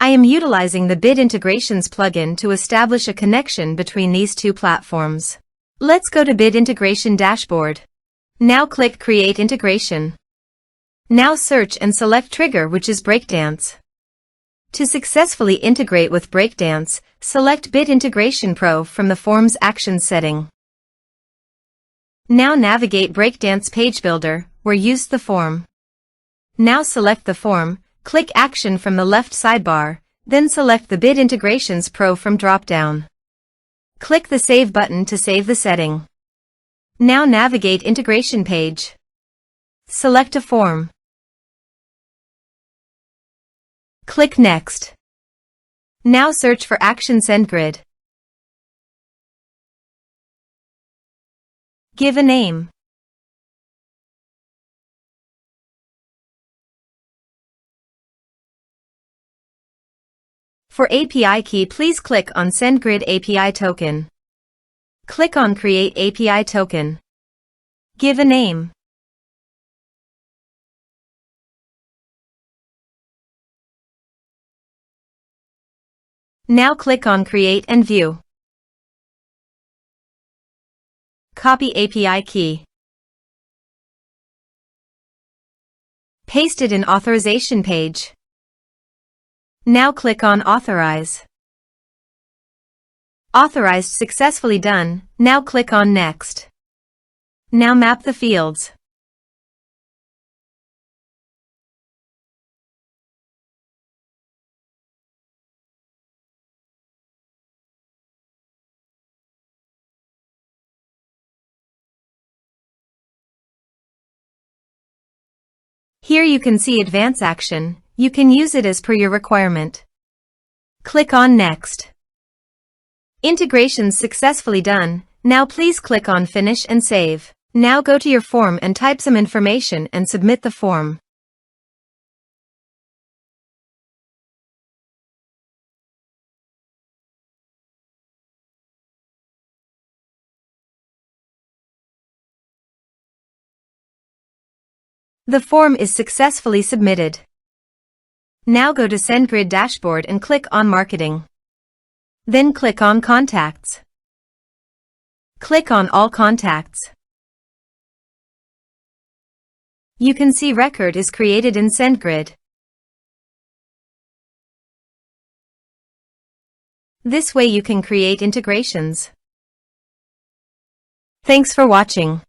I am utilizing the Bit Integrations plugin to establish a connection between these two platforms. Let's go to Bit Integration Dashboard. Now click Create Integration. Now search and select Trigger, which is Breakdance. To successfully integrate with Breakdance, select Bit Integration Pro from the Forms Actions setting. Now navigate Breakdance Page Builder, where use the form. Now select the form, click Action from the left sidebar, then select the Bit Integrations Pro from drop-down. Click the Save button to save the setting. Now navigate Integration Page. Select a form. Click Next. Now search for Action SendGrid. Give a name. For API key, please click on SendGrid API token. Click on Create API token. Give a name. Now click on Create and View. Copy API key. Paste it in authorization page. Now click on Authorize. Authorized successfully done. Now click on Next. Now map the fields. Here you can see Advance Action. You can use it as per your requirement. Click on Next. Integrations successfully done. Now please click on Finish and Save. Now go to your form and type some information and submit the form. The form is successfully submitted. Now go to SendGrid Dashboard and click on Marketing. Then click on Contacts. Click on All Contacts. You can see record is created in SendGrid. This way you can create integrations. Thanks for watching.